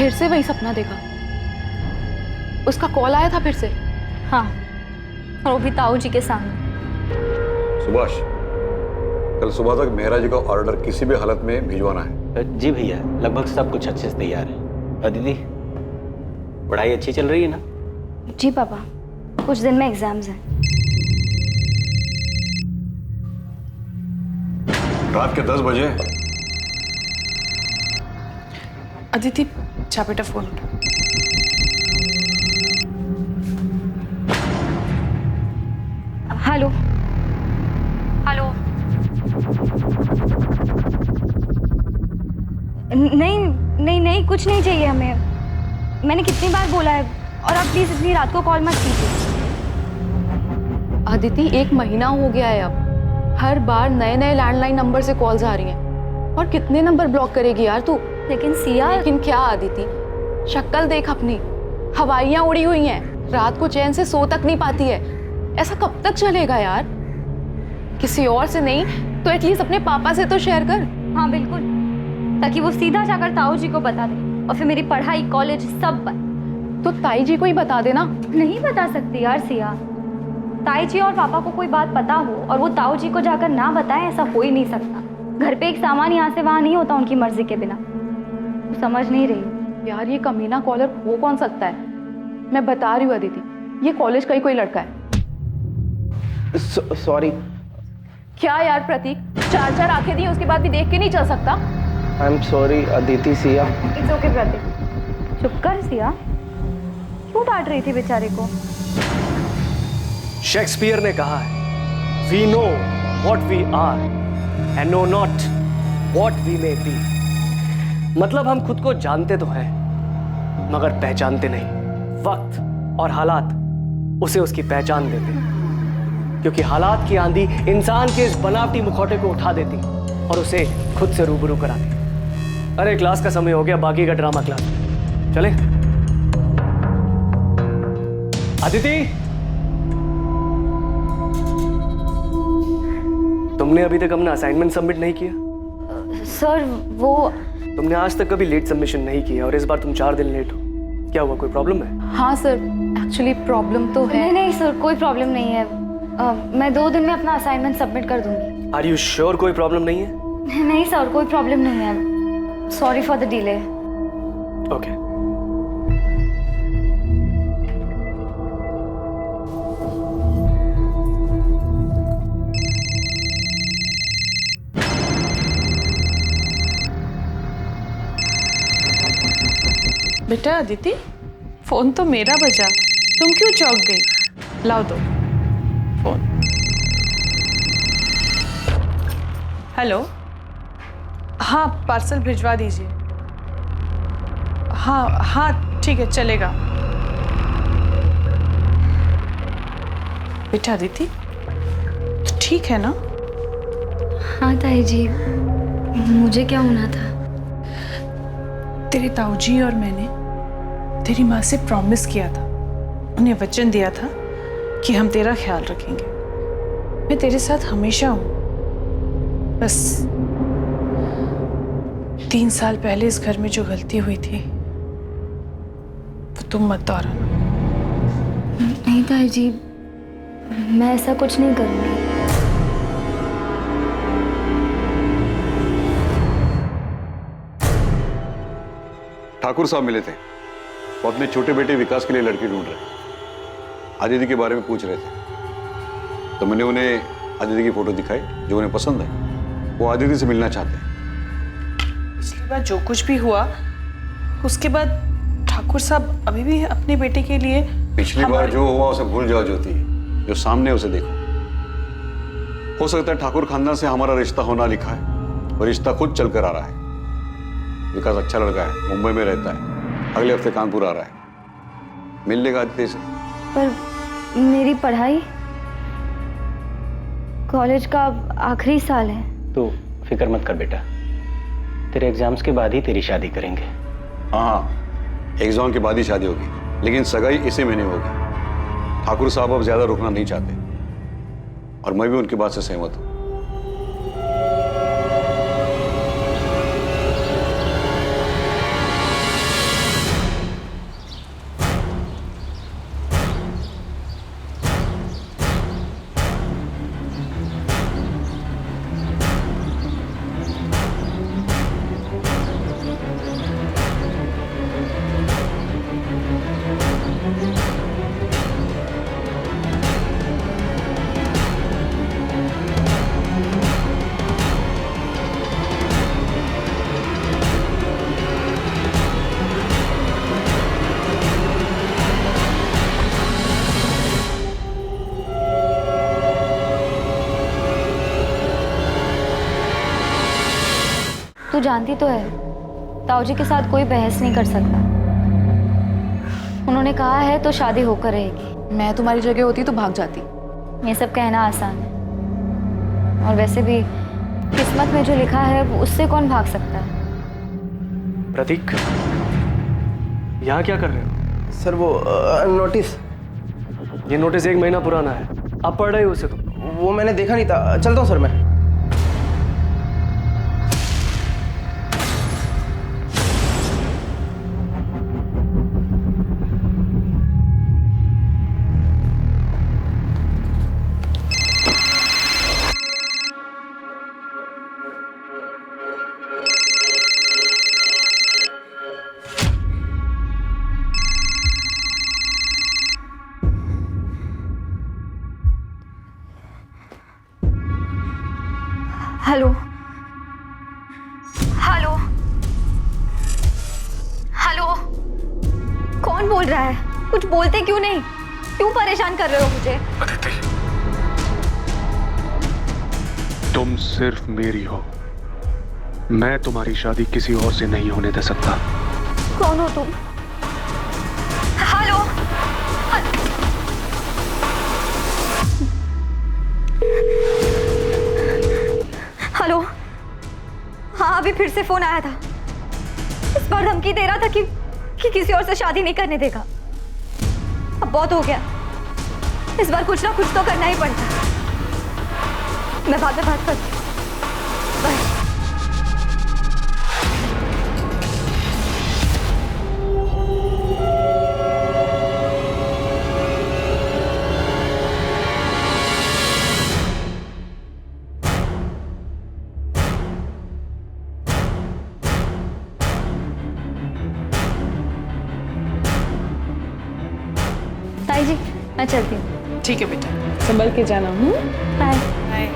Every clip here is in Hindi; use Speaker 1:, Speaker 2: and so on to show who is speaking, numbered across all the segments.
Speaker 1: फिर से वही सपना देखा? उसका कॉल आया था फिर से?
Speaker 2: हाँ, और वो भी ताऊ जी के सामने।
Speaker 3: सुभाष, कल सुबह तक मेहरा जी का ऑर्डर किसी भी हालत में भिजवाना है।
Speaker 4: जी भैया, लगभग सब कुछ अच्छे से तैयार है। दीदी, पढ़ाई अच्छी चल रही है ना?
Speaker 2: जी पापा, कुछ दिन में एग्जाम्स हैं।
Speaker 3: रात के 10 बजे।
Speaker 1: अदिति, जा बेटा फोन उठा।
Speaker 2: Hello hello. नहीं नहीं नहीं, कुछ नहीं चाहिए हमें। मैंने कितनी बार बोला है, और आप प्लीज इतनी रात को कॉल मत कीजिए।
Speaker 1: अदिति, 1 महीना हो गया है अब। हर बार नए नए लैंडलाइन नंबर से कॉल्स आ रही हैं। और कितने नंबर ब्लॉक करेगी यार तू?
Speaker 2: लेकिन सिया।
Speaker 1: लेकिन क्या अदिति, शक्ल देख अपनी, हवाइयां उड़ी हुई हैं, रात को चैन से सो तक नहीं पाती है। ऐसा कब तक चलेगा यार? किसी और से नहीं तो एटलीस्ट अपने पापा से तो शेयर कर।
Speaker 2: हाँ बिल्कुल, ताकि वो सीधा जाकर ताऊ जी को बता दे, और फिर मेरी पढ़ाई, कॉलेज सब बंद।
Speaker 1: तो ताई जी को ही बता देना।
Speaker 2: नहीं बता सकती यार सिया। ताई जी और पापा को कोई बात पता हो और वो ताऊ जी को जाकर ना बताएं, ऐसा हो ही नहीं सकता। घर पे एक सामान यहाँ से वहाँ नहीं होता उनकी मर्जी के बिना। तो समझ नहीं रही
Speaker 1: यार, ये कमीना कॉलर हो कौन सकता है? मैं बता रही हूँ अदिति, ये कॉलेज का ही कोई लड़का है।
Speaker 4: सॉरी।
Speaker 1: क्या यार प्रतीक, 4 आंखें दी उसके बाद भी देख के नहीं चल सकता?
Speaker 4: I am sorry Aditi. Siya,
Speaker 2: it's okay Prateek, चुप कर सिया। क्यों डांट रही थी बेचारे को?
Speaker 5: शेक्सपियर ने कहा है, we know what we are and know not what we may be. मतलब हम खुद को जानते तो हैं, मगर पहचानते नहीं। वक्त और हालात उसे उसकी पहचान देते हैं, क्योंकि हालात की आंधी इंसान के इस बनावटी मुखौटे को उठा देती और उसे खुद से रूबरू कराती। अरे क्लास का समय हो गया, बाकी का ड्रामा क्लास में। चले अदिति, तुमने अभी तक अपना असाइनमेंट सबमिट नहीं किया?
Speaker 2: सर वो
Speaker 5: तुमने आज तक कभी लेट सबमिशन नहीं किया और इस बार तुम 4 दिन लेट हो। क्या हुआ, कोई प्रॉब्लम है?
Speaker 1: हाँ सर, एक्चुअली प्रॉब्लम तो है।
Speaker 2: नहीं नहीं सर, कोई प्रॉब्लम नहीं है। मैं 2 दिन में अपना असाइनमेंट सबमिट कर दूंगी।
Speaker 5: आर यू श्योर कोई प्रॉब्लम नहीं है?
Speaker 2: नहीं सर, कोई प्रॉब्लम नहीं है। Sorry for the delay.
Speaker 5: Okay.
Speaker 6: बेटा अदिति, फोन तो मेरा बजा, तुम क्यों चौंक गई? लाओ दो फोन। हेलो, हाँ पार्सल भिजवा दीजिए। हाँ हाँ ठीक है, चलेगा। बेटा अदिति, तो ठीक है ना?
Speaker 2: हाँ ताई जी, मुझे क्या होना था?
Speaker 6: तेरे ताऊजी और मैंने तेरी माँ से प्रॉमिस किया था, उन्हें वचन दिया था कि हम तेरा ख्याल रखेंगे। मैं तेरे साथ हमेशा हूँ। बस 3 साल पहले इस घर में जो गलती हुई थी वो तुम मत दोहराना।
Speaker 2: नहीं ताई जी, मैं ऐसा कुछ नहीं करूँगी।
Speaker 3: ठाकुर साहब मिले थे, वो अपने छोटे बेटे विकास के लिए लड़की ढूंढ रहे। आदिति के बारे में पूछ रहे थे, तो मैंने उन्हें आदिति की फोटो दिखाई जो उन्हें पसंद है। वो आदिति से मिलना चाहते हैं।
Speaker 6: पिछली बार जो कुछ भी हुआ उसके बाद ठाकुर साहब अभी भी अपने बेटे के लिए
Speaker 3: पिछली बार जो हुआ उसे भूल जाओ ज्योति, जो सामने उसे देखो। हो सकता है ठाकुर खानदान से हमारा रिश्ता होना लिखा है और रिश्ता खुद चलकर आ रहा है। विकास अच्छा लड़का है, मुंबई में रहता है, अगले हफ्ते कानपुर आ रहा है। मिल लेगा आदित्य से।
Speaker 2: पर मेरी पढ़ाई, कॉलेज का आखिरी साल है।
Speaker 4: तो फिक्र मत कर बेटा, तेरे एग्जाम्स के बाद ही तेरी शादी करेंगे।
Speaker 3: हाँ, एग्जाम के बाद ही शादी होगी, लेकिन सगाई इसी महीने होगी। ठाकुर साहब अब ज्यादा रुकना नहीं चाहते और मैं भी उनकी बात से सहमत हूँ।
Speaker 2: जानती तो है, ताऊ जी के साथ कोई बहस नहीं कर सकता। उन्होंने कहा है तो शादी होकर रहेगी।
Speaker 1: मैं तुम्हारी जगह होती तो भाग जाती।
Speaker 2: ये सब कहना आसान है, और वैसे भी किस्मत में जो लिखा है वो उससे कौन भाग सकता है।
Speaker 5: प्रतीक, यहाँ क्या कर रहे हो?
Speaker 7: सर वो नोटिस,
Speaker 5: ये नोटिस 1 महीना पुराना है, आप पढ़ रहे हो उसे? तो
Speaker 7: वो मैंने देखा नहीं था। चलता हूँ सर मैं।
Speaker 2: हेलो हेलो हेलो, कौन बोल रहा है? कुछ बोलते क्यों नहीं? क्यों परेशान कर रहे हो मुझे?
Speaker 8: अदिति, तुम सिर्फ मेरी हो। मैं तुम्हारी शादी किसी और से नहीं होने दे सकता।
Speaker 2: कौन हो तुम? हेलो हेलो, हाँ अभी फिर से फोन आया था। इस बार धमकी दे रहा था कि किसी और से शादी नहीं करने देगा। अब बहुत हो गया, इस बार कुछ ना कुछ तो करना ही पड़ता है। मैं बाद में बात करती हूँ। बाय। ताई जी, मैं चलती हूँ।
Speaker 6: ठीक है बेटा, संभल के जाना।
Speaker 2: बाय।
Speaker 6: बाय।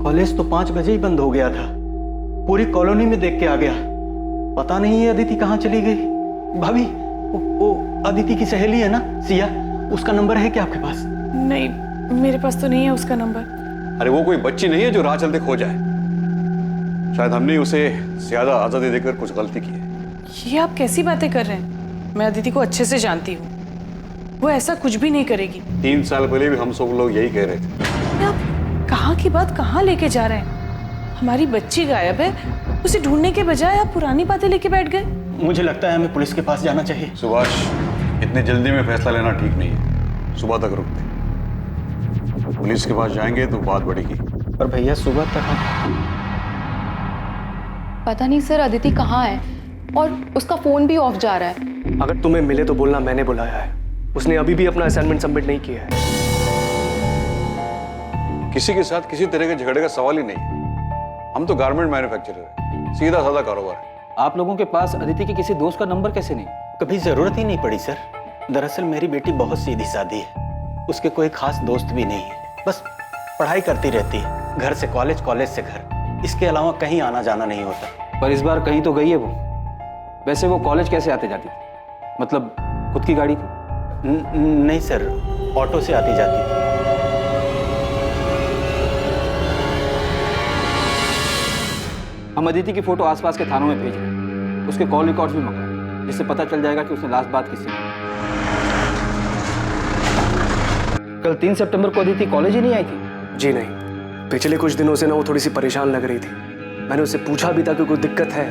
Speaker 4: कॉलेज तो 5 बजे ही बंद हो गया था। पूरी कॉलोनी में देख के आ गया। पता नहीं ये अदिति कहाँ चली गई। भाभी, वो अदिति की सहेली है ना, सिया, उसका नंबर है क्या आपके पास?
Speaker 6: नहीं, मेरे पास तो नहीं है उसका नंबर।
Speaker 3: अरे वो कोई बच्ची नहीं है जो राह चलते खो जाए। शायद हमने उसे ज्यादा आजादी देकर कुछ गलती की है।
Speaker 6: ये आप कैसी बातें कर रहे हैं? मैं अदिति को अच्छे से जानती हूँ, वो ऐसा कुछ भी नहीं करेगी।
Speaker 3: 3 साल पहले भी हम सब लोग यही कह रहे थे।
Speaker 6: आप कहाँ की बात कहाँ लेके जा रहे हैं? हमारी बच्ची गायब है, उसे ढूंढने के बजाय आप पुरानी बातें लेके बैठ गए।
Speaker 4: मुझे लगता है हमें पुलिस के पास जाना चाहिए।
Speaker 3: सुभाष, इतनी जल्दी में फैसला लेना ठीक नहीं है। सुबह तक रुकते, पुलिस के पास जाएंगे तो बात बढ़ेगी।
Speaker 4: पर भैया सुबह तक
Speaker 1: पता नहीं सर अदिति कहाँ है, और उसका फोन भी ऑफ जा रहा है।
Speaker 5: अगर तुम्हें मिले तो बोलना मैंने बुलाया है। उसने अभी भी अपना असाइनमेंट सबमिट नहीं किया है।
Speaker 3: किसी के साथ किसी तरह के झगड़े का सवाल ही नहीं है। हम तो गारमेंट मैन्युफैक्चरर है, सीधा साधा कारोबार है।
Speaker 4: आप लोगों के पास अदिति के किसी दोस्त का नंबर कैसे नहीं? कभी जरूरत ही नहीं पड़ी सर। दरअसल मेरी बेटी बहुत सीधी सादी है, उसके कोई खास दोस्त भी नहीं है। बस पढ़ाई करती रहती है, घर से कॉलेज, कॉलेज से घर, इसके अलावा कहीं आना जाना नहीं होता।
Speaker 9: पर इस बार कहीं तो गई है वो। वैसे वो कॉलेज कैसे आते जाती थी? मतलब खुद की गाड़ी थी?
Speaker 4: नहीं सर, ऑटो से आती जाती थी।
Speaker 9: हम अदिति की फोटो आसपास के थानों में भेज रहे हैं, उसके कॉल रिकॉर्ड्स भी मंगवाए, जिससे पता चल जाएगा कि उसने लास्ट बात किससे की। कल 3 सितंबर को अदिति कॉलेज ही नहीं आई थी?
Speaker 5: जी नहीं, पिछले कुछ दिनों से ना वो थोड़ी सी परेशान लग रही थी। मैंने उससे पूछा भी था कि कोई दिक्कत है,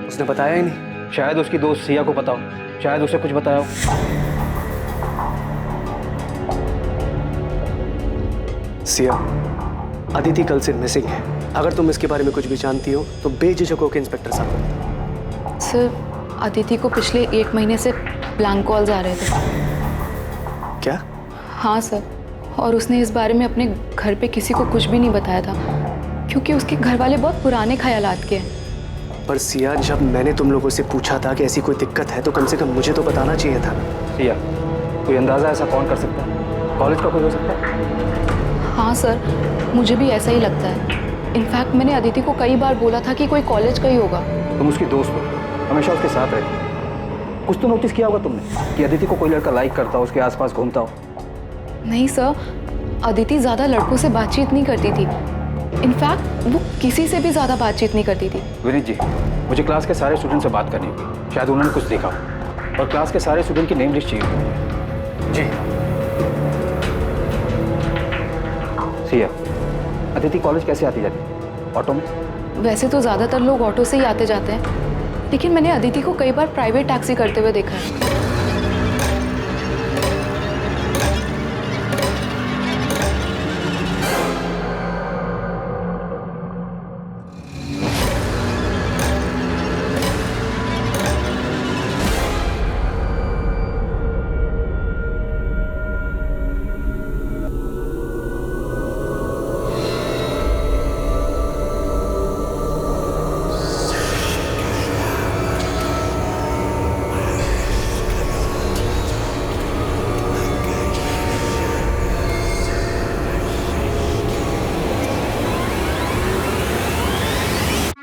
Speaker 5: उसने बताया ही नहीं।
Speaker 9: शायद उसकी दोस्त सिया को पता हो, शायद उसे कुछ बताया हो।
Speaker 5: सिया, अदिति कल से मिसिंग है। अगर तुम इसके बारे में कुछ भी जानती हो तो बेझिझक होकर इंस्पेक्टर साहब को बताओ।
Speaker 1: सर अदिति को पिछले 1 महीने से ब्लैंक कॉल्स आ रहे थे।
Speaker 5: क्या?
Speaker 1: हाँ सर, और उसने इस बारे में अपने घर पे किसी को कुछ भी नहीं बताया था, क्योंकि उसके घर वाले बहुत पुराने ख्यालात के हैं।
Speaker 5: पर सिया, जब मैंने तुम लोगों से पूछा था कि ऐसी कोई दिक्कत है तो कम से कम मुझे तो बताना चाहिए था।
Speaker 9: सिया, कोई अंदाजा ऐसा कौन कर सकता है? कॉलेज का कोई हो सकता है?
Speaker 1: हाँ सर, मुझे भी ऐसा ही लगता है। इनफैक्ट मैंने अदिति को कई बार बोला था कि कोई कॉलेज का ही होगा।
Speaker 9: तुम उसकी दोस्त हो, हमेशा उसके साथ रहती हो। कुछ तो नोटिस किया होगा तुमने कि अदिति को कोई लड़का लाइक करता हो, उसके आसपास घूमता हो।
Speaker 1: नहीं सर, अदिति ज़्यादा लड़कों से बातचीत नहीं करती थी। इनफैक्ट वो किसी से भी ज़्यादा बातचीत नहीं करती थी।
Speaker 9: विनीत जी, मुझे क्लास के सारे स्टूडेंट से बात करनी होगी, शायद उन्होंने कुछ देखा हो, और क्लास के सारे स्टूडेंट की नेम लिस्ट चाहिए होगी।
Speaker 5: जी।
Speaker 9: सिया, अदिति कॉलेज कैसे आती जाती? ऑटो में?
Speaker 1: वैसे तो ज़्यादातर लोग ऑटो से ही आते जाते हैं, लेकिन मैंने अदिति को कई बार प्राइवेट टैक्सी करते हुए देखा है।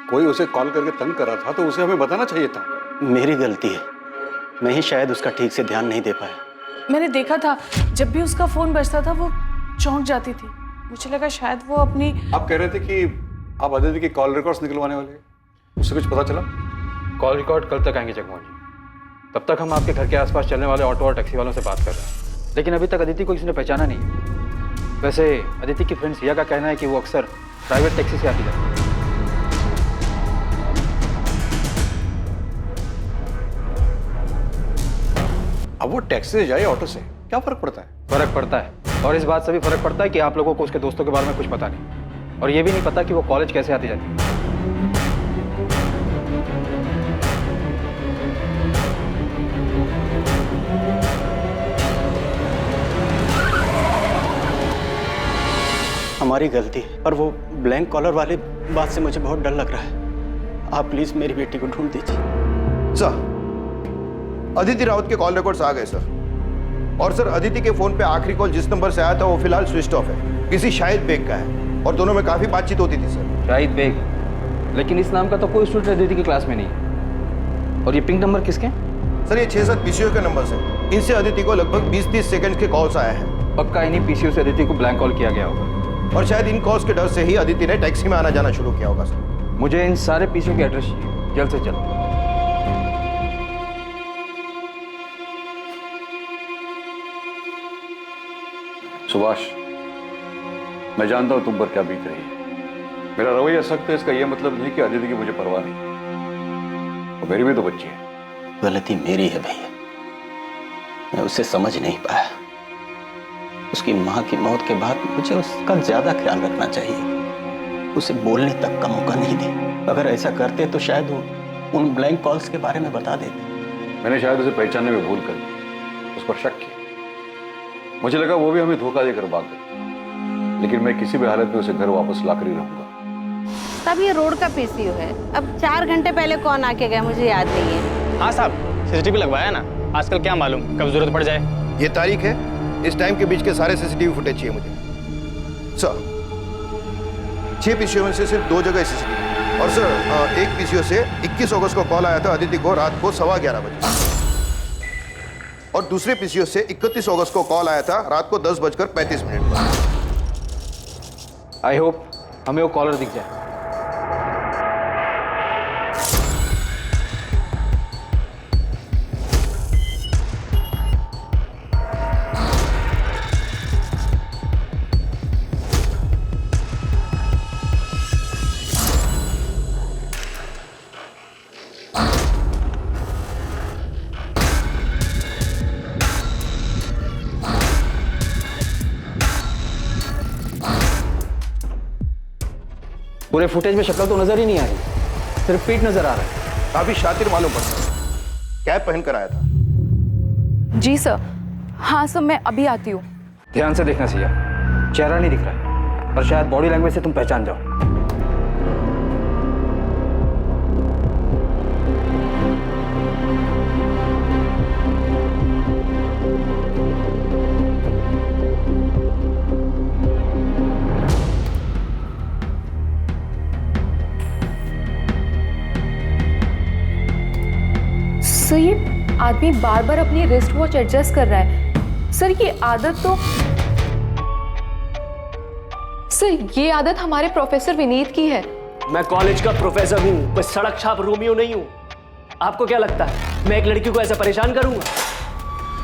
Speaker 3: कोई उसे कॉल करके तंग कर रहा था तो उसे हमें बताना चाहिए था।
Speaker 4: मेरी गलती है, मैं ही शायद उसका ठीक से ध्यान नहीं दे पाया।
Speaker 6: मैंने देखा था जब भी उसका फोन बजता था वो चौंक जाती थी। मुझे लगा शायद वो अपनी।
Speaker 3: आप कह रहे थे कि आप अदिति की कॉल रिकॉर्ड्स निकलवाने वाले हैं, उससे कुछ पता चला?
Speaker 9: कॉल रिकॉर्ड कल तक आएंगे जगमोहन जी। तब तक हम आपके घर के आसपास चलने वाले ऑटो और टैक्सी वालों से बात कर रहे हैं, लेकिन अभी तक अदिति को किसी ने पहचाना नहीं। वैसे अदिति की फ्रेंड सिया का कहना है कि वो अक्सर प्राइवेट टैक्सी से आती है।
Speaker 3: अब वो टैक्सी से जाए ऑटो से क्या फर्क पड़ता है?
Speaker 9: फर्क पड़ता है, और इस बात से भी फर्क पड़ता है कि आप लोगों को उसके दोस्तों के बारे में कुछ पता नहीं, और ये भी नहीं पता कि वो कॉलेज कैसे आती जाती है।
Speaker 4: हमारी गलती है, पर वो ब्लैंक कॉलर वाली बात से मुझे बहुत डर लग रहा है। आप प्लीज मेरी बेटी को ढूंढ दीजिए।
Speaker 10: सर, अदिति राउत के कॉल रिकॉर्ड्स आ गए सर। और सर, अदिति के फोन पे आखिरी कॉल जिस नंबर से आया था वो फिलहाल स्विच ऑफ है, किसी शाहिद बेग का है, और दोनों में काफी बातचीत होती थी सर।
Speaker 9: शाहिद बेग? लेकिन इस नाम का तो कोई स्टूडेंट अदिति की क्लास में नहीं है। और ये पिंक नंबर किसके?
Speaker 10: सर, ये 6-7 पीसीओ के नंबर है। इनसे अदिति को लगभग 20-30 सेकंड के कॉल्स आए हैं।
Speaker 9: पक्का इन्हीं पीसीओ से अदिति को ब्लैंक कॉल किया गया होगा,
Speaker 10: और शायद इन कॉल्स के डर से ही अदिति ने टैक्सी में आना जाना शुरू किया होगा सर।
Speaker 9: मुझे इन सारे पीसीओ के एड्रेस चाहिए, जल्द से जल्द।
Speaker 3: सुभाष, मैं जानता हूं तुम पर क्या बीत रही है। मेरा रवैया सख्त है, इसका यह मतलब नहीं कि अदिति की मुझे परवाह नहीं। और मेरी भी तो बच्ची है।
Speaker 4: गलती मेरी है भैया, मैं उसे समझ नहीं पाया। उसकी माँ की मौत के बाद मुझे उसका ज्यादा ख्याल रखना चाहिए, उसे बोलने तक का मौका नहीं दे। अगर ऐसा करते तो शायद वो उन ब्लैंक कॉल्स के बारे में बता देते।
Speaker 3: मैंने शायद उसे पहचानने में भूल कर दी, उस पर शक किया। मुझे लगा वो भी हमें धोखा देकर भाग गई, लेकिन मैं किसी भी हालत में उसे घर वापस लाकर ही रहूंगा।
Speaker 11: तब ये रोड का पीसीओ है। अब 4 घंटे पहले कौन आके गया मुझे याद नहीं है।
Speaker 12: हाँ साहब, सीसीटीवी लगवाया ना, आजकल क्या मालूम कब जरूरत पड़ जाए।
Speaker 10: ये तारीख है, इस टाइम के बीच के सारे सीसीटीवी फुटेज चाहिए मुझे सर। 6 पीसीओ में से सिर्फ 2 जगह सीसीटीवी। और सर, एक पीसीओ से 21 अगस्त को कॉल आया था अदिति को रात को 11:15 बजे, और दूसरे पीसीओ से 31 अगस्त को कॉल आया था रात को 10:35 पर।
Speaker 9: आई होप हमें वो कॉलर दिख जाए। पूरे फुटेज में शक्ल तो नजर ही नहीं आ रही, सिर्फ पीठ नजर आ रहा है।
Speaker 10: काफी शातिर मालूम पड़ता है। कैप पहन कर आया था।
Speaker 1: जी सर। हाँ सर, मैं अभी आती हूँ।
Speaker 9: ध्यान से देखना सिया, चेहरा नहीं दिख रहा है, पर शायद बॉडी लैंग्वेज से तुम पहचान जाओ।
Speaker 1: आदमी बार बार अपनी रिस्ट वॉच एडजस्ट कर रहा है। सर ये आदत तो ये आदत हमारे प्रोफेसर विनीत की है।
Speaker 5: मैं कॉलेज का प्रोफेसर हूँ, कोई सड़क छाप रोमियो नहीं हूँ। आपको क्या लगता है मैं एक लड़की को ऐसे परेशान करूंगा?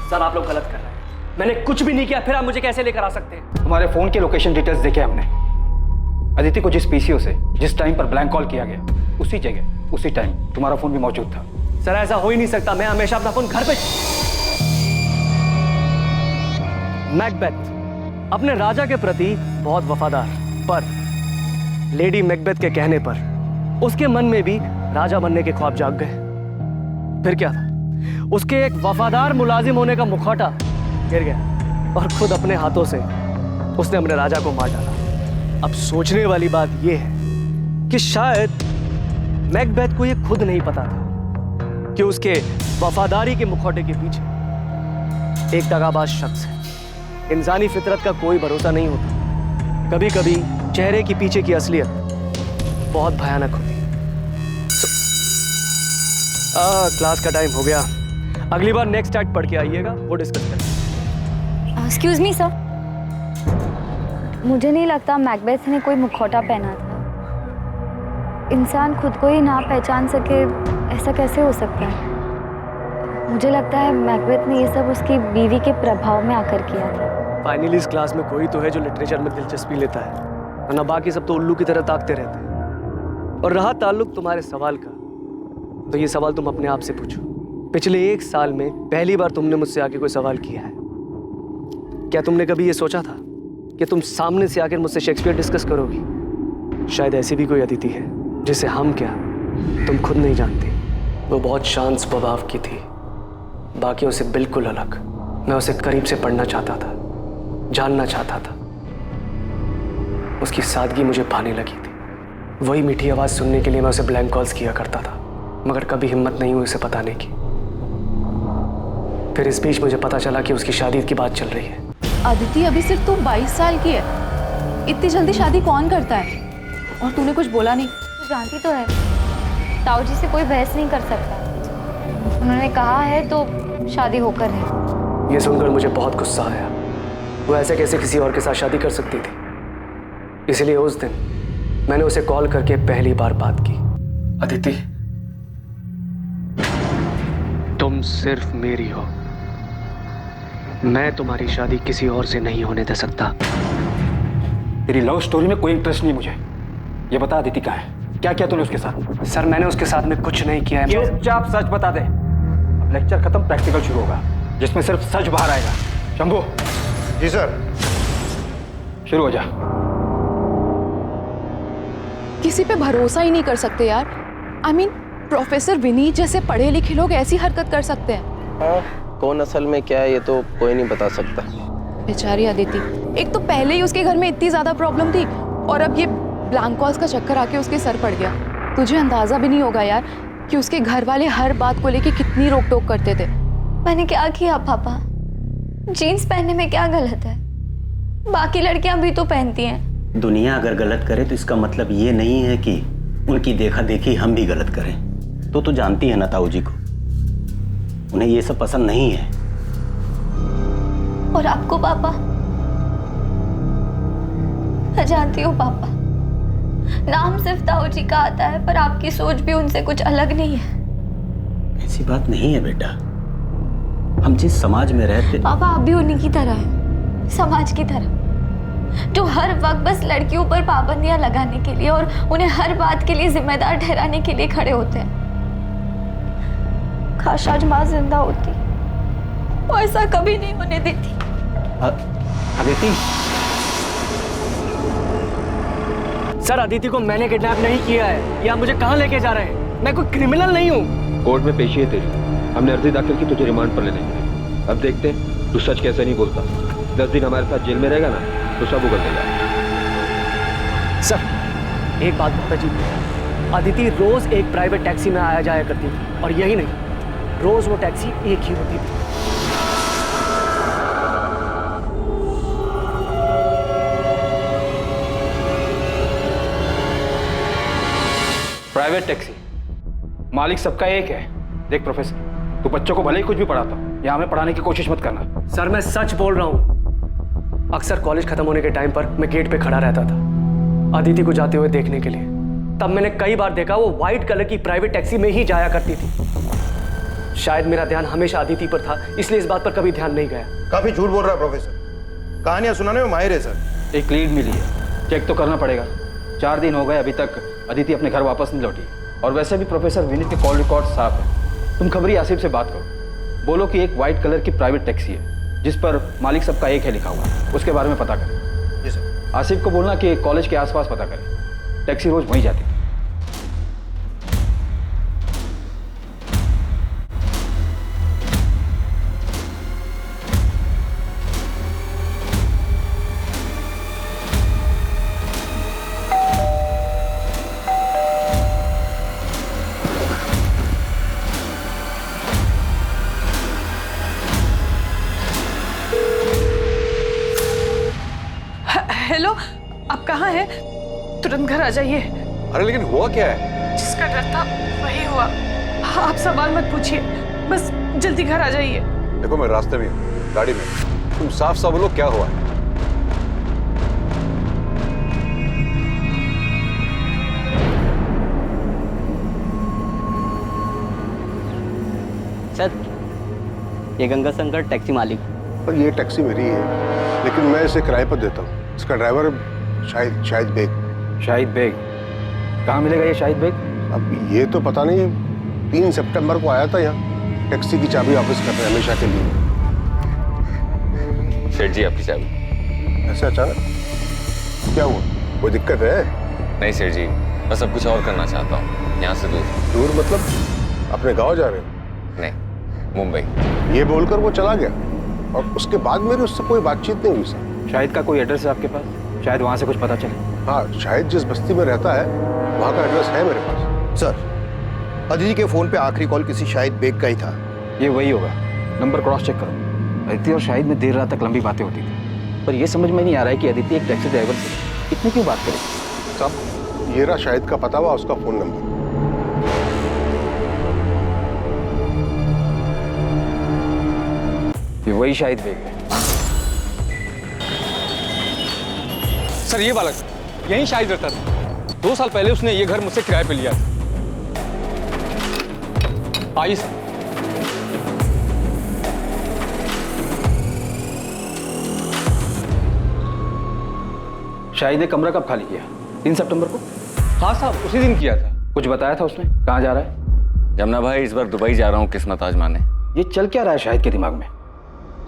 Speaker 5: सर आप लोग गलत कर रहे हैं, मैंने कुछ भी नहीं किया, फिर आप मुझे कैसे लेकर आ सकते हैं?
Speaker 9: हमारे फोन के लोकेशन डिटेल्स देखे हमने। अदिति को जिस पीसीओ से जिस टाइम पर ब्लैंक कॉल किया गया, उसी जगह उसी टाइम तुम्हारा फोन भी मौजूद था।
Speaker 5: सर ऐसा हो ही नहीं सकता, मैं हमेशा अपना फोन घर पे। मैकबेथ अपने राजा के प्रति बहुत वफादार, पर लेडी मैकबेथ के कहने पर उसके मन में भी राजा बनने के ख्वाब जाग गए। फिर क्या था, उसके एक वफादार मुलाजिम होने का मुखौटा गिर गया और खुद अपने हाथों से उसने अपने राजा को मार डाला। अब सोचने वाली बात यह है कि शायद मैकबेथ को यह खुद नहीं पता था कि उसके वफादारी के मुखौटे के पीछे एक दगाबाज शख्स है। इंसानी फितरत का कोई भरोसा नहीं होता, कभी कभी चेहरे के पीछे की असलियत बहुत भयानक होती है। क्लास का टाइम हो गया, अगली बार नेक्स्ट एक्ट पढ़ के आइएगा, वो डिस्कस करेंगे।
Speaker 2: एक्सक्यूज मी सर, मुझे नहीं लगता मैकबेथ ने कोई मुखौटा पहना था। इंसान खुद को ही ना पहचान सके, ऐसा कैसे हो सकता है? मुझे लगता है मैकबेथ ने ये सब उसकी बीवी के प्रभाव में आकर किया था।
Speaker 5: फाइनली इस क्लास में कोई तो है जो लिटरेचर में दिलचस्पी लेता है, वरना बाकी सब तो उल्लू की तरह ताकते रहते हैं। और रहा ताल्लुक तुम्हारे सवाल का, तो ये सवाल तुम अपने आप से पूछो। पिछले 1 साल में पहली बार तुमने मुझसे आके कोई सवाल किया है? क्या तुमने कभी ये सोचा था कि तुम सामने से आकर मुझसे शेक्सपियर डिस्कस करोगी? शायद ऐसी भी कोई अदिति है जिसे हम क्या तुम खुद नहीं जानती। वो बहुत शांत स्वभाव की थी, बाकियों से बिल्कुल अलग। मैं उसे करीब से पढ़ना चाहता था, जानना चाहता था। उसकी सादगी मुझे भाने लगी थी। वही मीठी आवाज सुनने के लिए मैं उसे ब्लैंक कॉल्स किया करता था, मगर कभी हिम्मत नहीं हुई उसे बताने की। फिर इस बीच मुझे पता चला कि उसकी शादी की बात चल रही है।
Speaker 1: अदिति अभी सिर्फ तू 22 साल की है, इतनी जल्दी शादी कौन करता है? और तूने कुछ बोला नहीं?
Speaker 2: तो जानती तो है, ताऊ जी से कोई बहस नहीं कर सकता। उन्होंने कहा है तो शादी होकर है।
Speaker 5: ये सुनकर मुझे बहुत गुस्सा आया। वो ऐसे कैसे किसी और के साथ शादी कर सकती थी? इसलिए उस दिन मैंने उसे कॉल करके पहली बार बात की। अदिति,
Speaker 8: तुम सिर्फ मेरी हो, मैं तुम्हारी शादी किसी और से नहीं होने दे सकता।
Speaker 9: तेरी लव स्टोरी में कोई इंटरेस्ट नहीं मुझे। ये बता अदिति कहाँ है? क्या किया तूने उसके साथ?
Speaker 5: सर मैंने उसके साथ में कुछ नहीं किया है।
Speaker 9: चुपचाप सच बता दे। अब लेक्चर खत्म, प्रैक्टिकल शुरू होगा जिसमें सिर्फ सच बाहर आएगा। शंभू।
Speaker 10: जी सर।
Speaker 9: शुरू हो जा।
Speaker 1: किसी पे भरोसा ही नहीं कर सकते यार। I mean, प्रोफेसर विनीत जैसे पढ़े लिखे लोग ऐसी हरकत कर सकते हैं?
Speaker 7: हाँ, कौन असल में क्या है ये तो कोई नहीं बता सकता।
Speaker 1: बेचारी अदिति, एक तो पहले ही उसके घर में इतनी ज्यादा प्रॉब्लम थी और अब ये ब्लैंक कॉल्स का चक्कर आके उसके सर पड़ गया। तुझे अंदाजा भी नहीं होगा यार कि उसके घर वाले हर बात को लेके कितनी रोक टोक करते थे।
Speaker 2: मैंने क्या किया पापा? जीन्स पहनने में क्या गलत है? बाकी लड़कियां भी तो पहनती हैं।
Speaker 4: दुनिया अगर गलत करे तो इसका मतलब ये नहीं है कि उनकी देखा देखी हम भी गलत करें। तो जानती है ना ताऊ जी को, उन्हें ये सब पसंद नहीं है।
Speaker 2: और आपको पापा? मैं जानती हूँ पापा, नाम सिर्फ ताऊ जी का आता है पर आपकी सोच भी उनसे कुछ अलग नहीं है।
Speaker 4: ऐसी बात नहीं है बेटा, हम जिस समाज में रहते।
Speaker 2: पापा आप भी उन्हीं की तरह हैं, समाज की तरह, जो हर वक्त बस लड़कियों पर पाबंदियां लगाने के लिए और उन्हें हर बात के लिए जिम्मेदार ठहराने के लिए खड़े होते हैं। काश आज माँ जिंदा होती, वो ऐसा कभी नहीं होने देती।
Speaker 4: अदिति।
Speaker 5: सर अदिति को मैंने किडनैप नहीं किया है। या मुझे कहाँ लेके जा रहे हैं? मैं कोई क्रिमिनल नहीं हूँ।
Speaker 8: कोर्ट में पेशी है तेरी, हमने अर्जी दाखिल की तुझे रिमांड पर लेने के लिए। अब देखते हैं तू सच कैसे नहीं बोलता। 10 दिन हमारे साथ जेल में रहेगा ना तो सब उगल देगा।
Speaker 5: सर एक बात बहुत अजीब है, अदिति रोज एक प्राइवेट टैक्सी में आया जाया करती थी, और यही नहीं, रोज वो टैक्सी एक ही होती थी।
Speaker 9: प्राइवेट टैक्सी, मालिक सबका एक है। देख प्रोफेसर, तू बच्चों को भले ही कुछ भी पढ़ाता, यहाँ हमें पढ़ाने की कोशिश मत करना।
Speaker 5: सर मैं सच बोल रहा हूँ। अक्सर कॉलेज खत्म होने के टाइम पर मैं गेट पे खड़ा रहता था अदिति को जाते हुए देखने के लिए। तब मैंने कई बार देखा वो व्हाइट कलर की प्राइवेट टैक्सी में ही जाया करती थी। शायद मेरा ध्यान हमेशा अदिति पर था, इसलिए इस बात पर कभी ध्यान नहीं गया।
Speaker 10: काफी झूठ बोल रहा है प्रोफेसर, कहानियां सुनाने में माहिर है सर।
Speaker 9: एक लीड मिली है, चेक तो करना पड़ेगा। 4 दिन हो गए अभी तक अदिति अपने घर वापस नहीं लौटी। और वैसे भी प्रोफेसर विनीत के कॉल रिकॉर्ड साफ है। तुम खबरी आसिफ से बात करो, बोलो कि एक व्हाइट कलर की प्राइवेट टैक्सी है जिस पर मालिक सबका एक है लिखा हुआ है, उसके बारे में पता करें।
Speaker 10: जी सर।
Speaker 9: आसिफ को बोलना कि कॉलेज के आसपास पता करें, टैक्सी रोज वहीं जाती थी।
Speaker 6: हेलो, आप कहाँ हैं? तुरंत घर आ जाइए।
Speaker 3: अरे लेकिन हुआ क्या है?
Speaker 6: जिसका डर था वही हुआ। आप सवाल मत पूछिए, बस जल्दी घर आ जाइए।
Speaker 3: देखो मैं रास्ते में हूँ, गाड़ी में। तुम साफ साफ बोलो क्या हुआ है।
Speaker 12: सर ये गंगा शंकर टैक्सी मालिक।
Speaker 10: और ये टैक्सी मेरी है, लेकिन मैं इसे किराए पर देता हूँ। इसका ड्राइवर शाहिद बेग।
Speaker 9: शाहिद बेग? कहाँ मिलेगा ये शाहिद बेग?
Speaker 10: अब ये तो पता नहीं, 3 सितंबर को आया था यहाँ, टैक्सी की चाबी वापस कर रहे हैं हमेशा के लिए।
Speaker 13: सेठ जी आपकी चाबी।
Speaker 10: ऐसे अचानक क्या हुआ? कोई दिक्कत है?
Speaker 13: नहीं सेठ जी, मैं सब कुछ और करना चाहता हूँ, यहाँ से दूर।
Speaker 10: दूर मतलब अपने गांव जा रहे हो?
Speaker 13: नहीं, मुंबई।
Speaker 10: ये बोलकर वो चला गया और उसके बाद मेरी उससे कोई बातचीत नहीं हुई सर।
Speaker 9: शाहिद का कोई एड्रेस है आपके पास? शायद वहाँ से कुछ पता चले।
Speaker 10: हाँ, शायद जिस बस्ती में रहता है वहाँ का एड्रेस है मेरे पास।
Speaker 14: सर अदिति के फोन पे आखिरी कॉल किसी शाहिद बेग का ही था।
Speaker 9: ये वही होगा, नंबर क्रॉस चेक करो। अदिति और शाहिद में देर रात तक लंबी बातें होती थी, पर यह समझ में नहीं आ रहा है कि अदिति एक टैक्सी ड्राइवर से इतनी क्यों बात करेगी।
Speaker 10: साहब ये रहा शाहिद का पता हुआ, उसका फोन नंबर।
Speaker 9: ये वही शाहिद बेग है।
Speaker 12: सर ये बालक यहीं शाहिद रहता था। 2 साल पहले उसने ये घर मुझसे किराए पे लिया था। आइए सर।
Speaker 9: शाहिद ने कमरा कब खाली किया? 3 सितंबर को?
Speaker 12: हाँ साहब उसी दिन किया था।
Speaker 9: कुछ बताया था उसने? कहाँ जा रहा है?
Speaker 13: जमुना भाई इस बार दुबई जा रहा हूँ किस्मत आजमाने।
Speaker 9: ये चल क्या रहा है शाहिद के दिमाग में?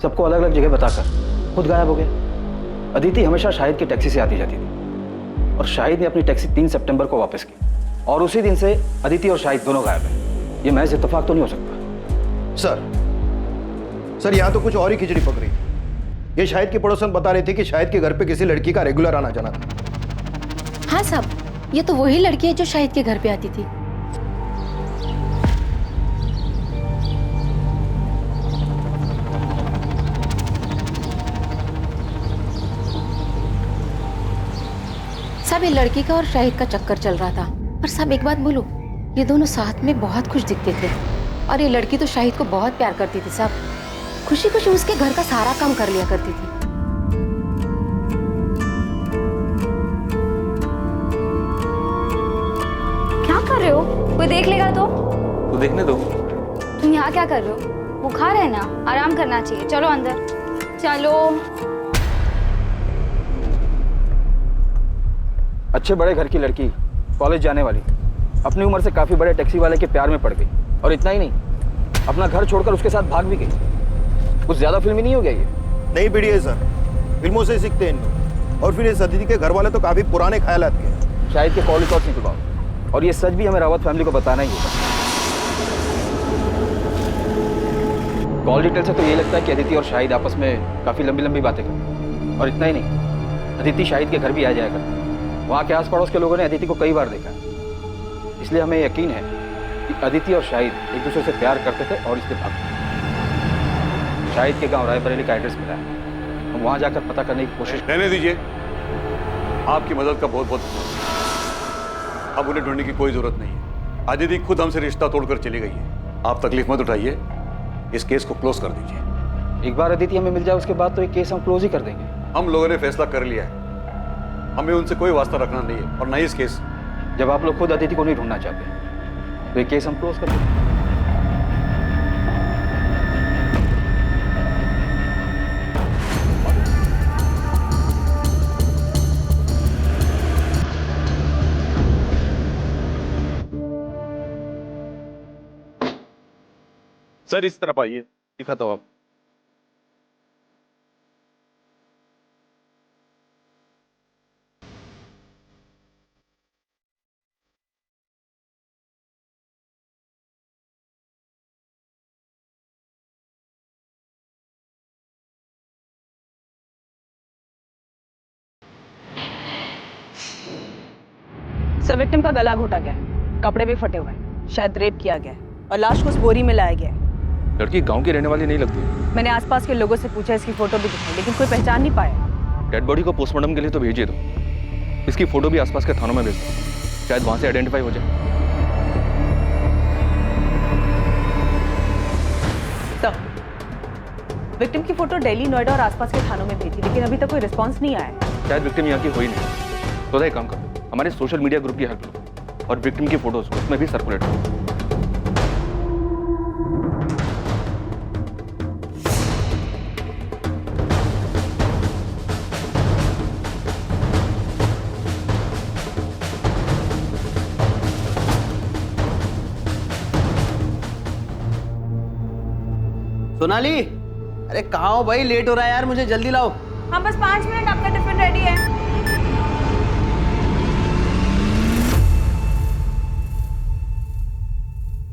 Speaker 9: सबको अलग अलग जगह बताकर खुद गायब हो गया। अदिति हमेशा शाहिद की टैक्सी से आती जाती थी और शाहिद ने अपनी टैक्सी 3 सितंबर को वापस की और उसी दिन से अदिति और शाहिद दोनों गायब हैं। ये महज इत्तेफाक तो नहीं हो सकता।
Speaker 14: सर यहाँ तो कुछ और ही खिचड़ी पक रही है। ये शाहिद की पड़ोसन बता रहे थे कि शाहिद के घर पे किसी लड़की का रेगुलर आना जाना था।
Speaker 11: हाँ साहब, ये तो वही लड़की है जो शाहिद के घर पे आती थी। सब ये लड़की का और शाहिद का चक्कर चल रहा था। पर सब एक बात बोलो, ये दोनों साथ में बहुत खुश दिखते थे और ये लड़की तो शाहिद को बहुत प्यार करती थी। सब खुशी खुशी उसके घर का सारा काम कर लिया करती थी।
Speaker 2: क्या कर रहे हो? कोई देख लेगा तो?
Speaker 13: तू देखने दो।
Speaker 2: तुम यहाँ क्या कर रहे हो? बुखार है ना, आराम करना चाहिए। चलो अंदर चलो।
Speaker 9: अच्छे बड़े घर की लड़की, कॉलेज जाने वाली, अपनी उम्र से काफी बड़े टैक्सी वाले के प्यार में पड़ गई। और इतना ही नहीं, अपना घर छोड़कर उसके साथ भाग भी गई। कुछ ज्यादा फिल्मी नहीं हो गया ये?
Speaker 14: नहीं पीढ़ी है सर, फिल्मों से सीखते हैं इन। और फिर इस अदिति के घर वाले तो काफी पुराने ख्यालात के।
Speaker 9: शाहिद के कॉल रिकॉर्ड निकलवाओ और ये सच भी हमें रावत फैमिली को बताना ही होगा। कॉल डिटेल से तो ये लगता है कि अदिति और शाहिद आपस में काफी लंबी लंबी बातें करते। और इतना ही नहीं, अदिति शाहिद के घर भी आ जाया करती। वहाँ के आस पड़ोस के लोगों ने अदिति को कई बार देखा, इसलिए हमें यकीन है कि अदिति और शाहिद एक दूसरे से प्यार करते थे और इसलिए भागते। शाहिद के गांव रायबरेली का एड्रेस मिला है, हम वहाँ जाकर पता करने की कोशिश।
Speaker 3: रहने दीजिए, आपकी मदद का बहुत बहुत धन्यवाद। अब उन्हें ढूंढने की कोई जरूरत नहीं है। अदिति खुद हमसे रिश्ता तोड़कर चली गई है। आप तकलीफ मत उठाइए, इस केस को क्लोज कर दीजिए।
Speaker 9: एक बार अदिति हमें मिल जाए उसके बाद तो ये केस हम क्लोज ही कर देंगे।
Speaker 3: हम लोगों ने फैसला कर लिया है, हमें उनसे कोई वास्ता रखना नहीं है और नहीं इस केस।
Speaker 9: जब आप लोग खुद अदिति को नहीं ढूंढना चाहते तो ये केस हम क्लोज कर देंगे।
Speaker 15: सर इस तरफ आइए, दिखाता हूं आप।
Speaker 16: सर विक्टिम का गला घोटा गया है, कपड़े भी फटे हुए हैं, शायद रेप किया गया है और लाश को उस बोरी में लाया गया है।
Speaker 8: लड़की गांव की रहने वाली नहीं लगती।
Speaker 16: मैंने आसपास के लोगों से पूछा, इसकी फोटो भी दिखाई, लेकिन कोई पहचान नहीं पाया।
Speaker 8: डेड बॉडी को पोस्टमार्टम के लिए तो भेजिए दो, इसकी फोटो भी आसपास के थानों में भेज दो, शायद वहां से आइडेंटिफाई हो जाए।
Speaker 16: सर विक्टिम की फोटो दिल्ली, नोएडा और आसपास के थानों में भेजी, लेकिन अभी तक कोई रिस्पॉन्स नहीं आया।
Speaker 8: शायद विक्टिम यहाँ की हो ही नहीं। तो एक काम करो, हमारे सोशल मीडिया ग्रुप की हेल्प लो और विक्टिम की फोटोज उसमें भी सर्कुलेट करो।
Speaker 7: सोनाली, अरे कहाँ हो भाई? लेट हो रहा है यार, मुझे जल्दी लाओ।
Speaker 16: हाँ बस 5 मिनट, आपका टिफिन रेडी है।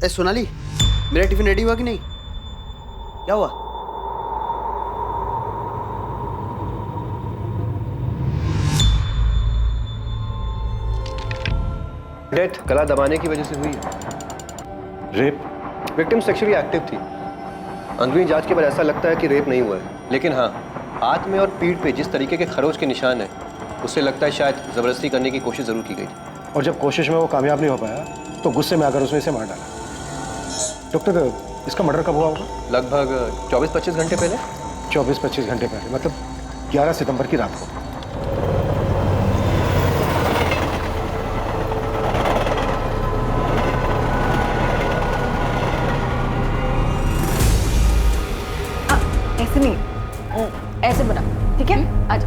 Speaker 7: ए सोनाली, मेरा टिफिन रेडी हुआ कि नहीं? क्या हुआ?
Speaker 10: डेथ गला दबाने की वजह से हुई है।
Speaker 14: रेप?
Speaker 10: विक्टिम सेक्सुअली एक्टिव थी। अंदरूनी जांच के बाद ऐसा लगता है कि रेप नहीं हुआ है, लेकिन हाँ, हाथ में और पीठ पे जिस तरीके के खरोच के निशान है, उससे लगता है शायद जबरदस्ती करने की कोशिश जरूर की गई थी।
Speaker 14: और जब कोशिश में वो कामयाब नहीं हो पाया तो गुस्से में आकर उसने इसे मार डाला। डॉक्टर, इसका मर्डर कब हुआ होगा?
Speaker 10: लगभग 24-25 घंटे पहले।
Speaker 14: 24-25 घंटे पहले, मतलब 11 सितंबर की रात को।
Speaker 16: ऐसे नहीं, ऐसे बना, ठीक है? आजा।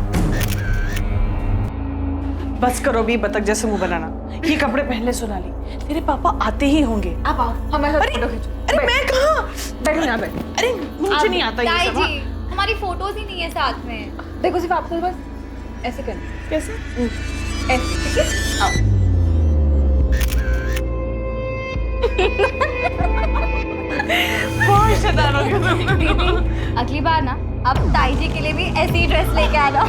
Speaker 6: बस करो भी बतख जैसे मुंह बनाना। ये कपड़े पहन ले सोनाली, तेरे पापा आते ही होंगे।
Speaker 1: आप आओ, हमारे साथ फोटो खींचो।
Speaker 6: अरे मैं कहाँ?
Speaker 1: बैठो यहाँ बैठो।
Speaker 6: अरे मुझे नहीं आता ये सब।
Speaker 2: जी, हमारी फोटोज ही नहीं है साथ में।
Speaker 1: देखो सिर्फ आपको बस ऐसे करना।
Speaker 6: कैसे?
Speaker 1: ऐसे, ठीक है? आओ।
Speaker 6: बहुत शैतान हो गया तुम।
Speaker 2: अगली बार ना अब ताई जी के लिए भी ऐसी ड्रेस लेके आना।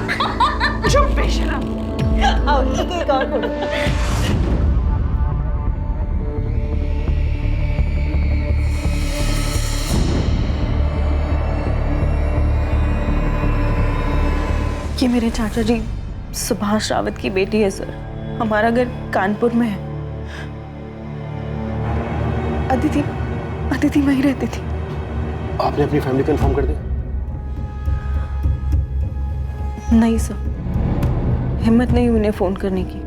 Speaker 6: चुप बेशरम।
Speaker 16: आओ, एक और फोटो।
Speaker 6: ये मेरे चाचा जी सुभाष रावत की बेटी है सर। हमारा घर कानपुर में है। अदिति वहीं रहती थी।
Speaker 14: आपने अपनी फैमिली को इन्फॉर्म कर दिया?
Speaker 6: नहीं सर, हिम्मत नहीं उन्हें फोन करने की।